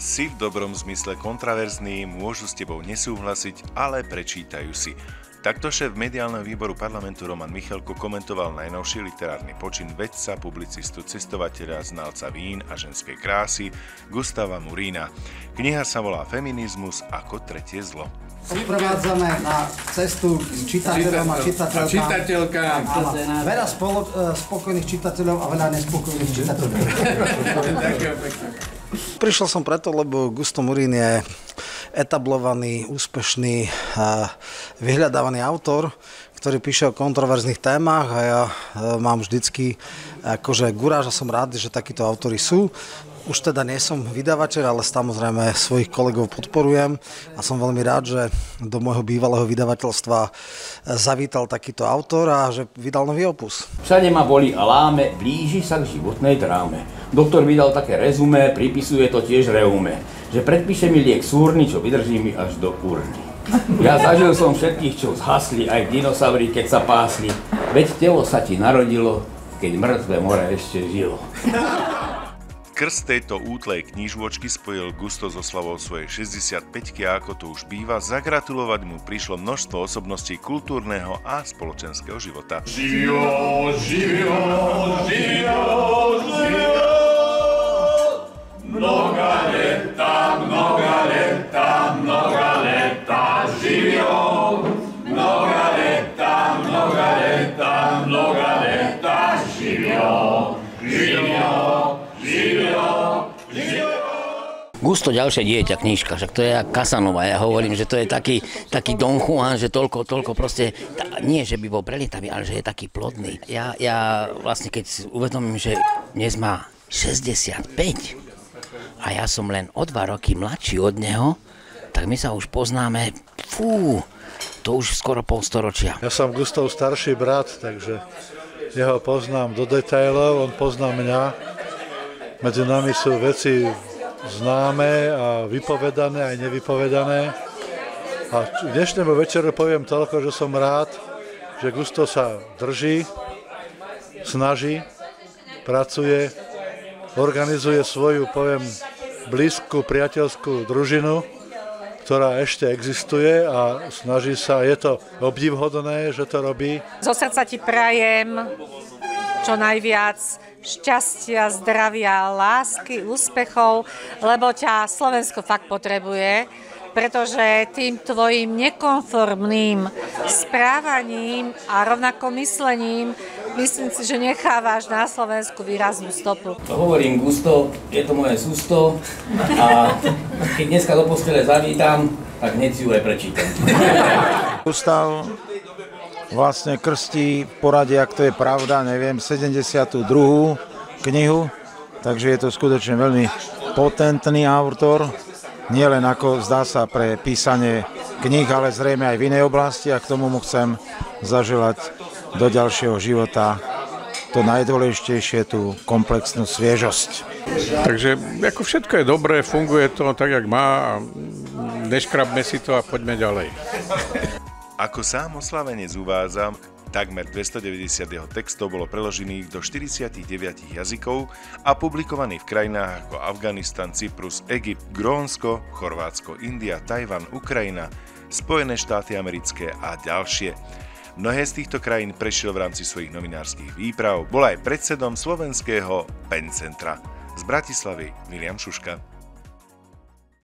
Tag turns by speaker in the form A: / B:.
A: Si v dobrom zmysle kontraverzný, môžu s tebou nesúhlasiť, ale prečítajú si. Takto šéf mediálneho výboru parlamentu Roman Michalko komentoval najnovší literárny počin vedca, publicistu, cestovateľa, znalca vín a ženskej krásy Gustava Murína. Kniha sa volá Feminizmus ako tretie zlo.
B: Uprevádzame na cestu k čitateľom a čitateľkám. Veľa spokojných čitateľov a veľa nespokojných čitateľov. Prišiel som preto, lebo Gusto Murín je etablovaný, úspešný, vyhľadávaný autor, ktorý píše o kontroverzných témach a ja mám vždycky akože guráž a som rád, že takíto autori sú. Už teda nie som vydavateľ, ale samozrejme svojich kolegov podporujem a som veľmi rád, že do môjho bývalého vydavateľstva zavítal takýto autor a že vydal nový opus.
C: Všade ma bolí a láme, blíži sa k životnej dráme. Doktor vydal také rezumé, pripisuje to tiež reume, že predpíše mi liek súrny, čo vydrží mi až do urny. Ja zažil som všetkých, čo zhasli, aj dinosaury, keď sa pásli. Veď telo sa ti narodilo, keď mŕtve more ešte žilo.
A: Krst tejto útlej knižôčky spojil Gusto so oslavou svojej 65-ky a ako to už býva, zagratulovať mu prišlo množstvo osobností kultúrneho a spoločenského života.
D: Živio, živio, živio, živio, mnoga leta, mnoga leta, mnoga leta, živio, mnoga leta, mnoga leta, mnoga leta, živio, živio.
C: Gusto ďalšie dieťa knižka, však to je jak Casanova, ja hovorím, že to je taký Don Juan, že toľko proste, nie že by bol prelietavý, ale že je taký plodný. Ja vlastne keď uvedomím, že dnes má 65 a ja som len o 2 roky mladší od neho, tak my sa už poznáme, to už skoro polstoročia.
E: Ja som Gustov starší brat, takže jeho poznám do detailov, on pozná mňa. Medzi nami sú veci známe a vypovedané aj nevypovedané. A k dnešnému večeru poviem toľko, že som rád, že Gusto sa drží, snaží, pracuje, organizuje svoju, poviem, blízku priateľskú družinu, ktorá ešte existuje a snaží sa, je to obdivhodné, že to robí.
F: Zo srdca ti prajem čo najviac šťastia, zdravia, lásky, úspechov, lebo ťa Slovensko fakt potrebuje, pretože tým tvojim nekonformným správaním a rovnako myslením, myslím si, že nechávaš na Slovensku výraznú stopu.
C: Hovorím Gusto, je to moje sústo a keď dneska do postele zavítam, tak hneď si ju aj prečítam.
G: Gustav vlastne krstí v poradí, ak to je pravda, neviem, 72. knihu, takže je to skutočne veľmi potentný autor, nie len ako zdá sa pre písanie kníh, ale zrejme aj v inej oblasti a k tomu mu chcem zaželať do ďalšieho života to najdôležitejšie, tú komplexnú sviežosť.
H: Takže ako všetko je dobré, funguje to tak, jak má a neškrabme si to a poďme ďalej.
A: Ako sám oslavenec uvádza, takmer 290 jeho textov bolo preložených do 49 jazykov a publikovaných v krajinách ako Afganistan, Cyprus, Egypt, Grónsko, Chorvátsko, India, Tajvan, Ukrajina, Spojené štáty americké a ďalšie. Mnohé z týchto krajín prešiel v rámci svojich novinárskych výprav, bol aj predsedom slovenského PEN centra. Z Bratislavy Miliam Šuška.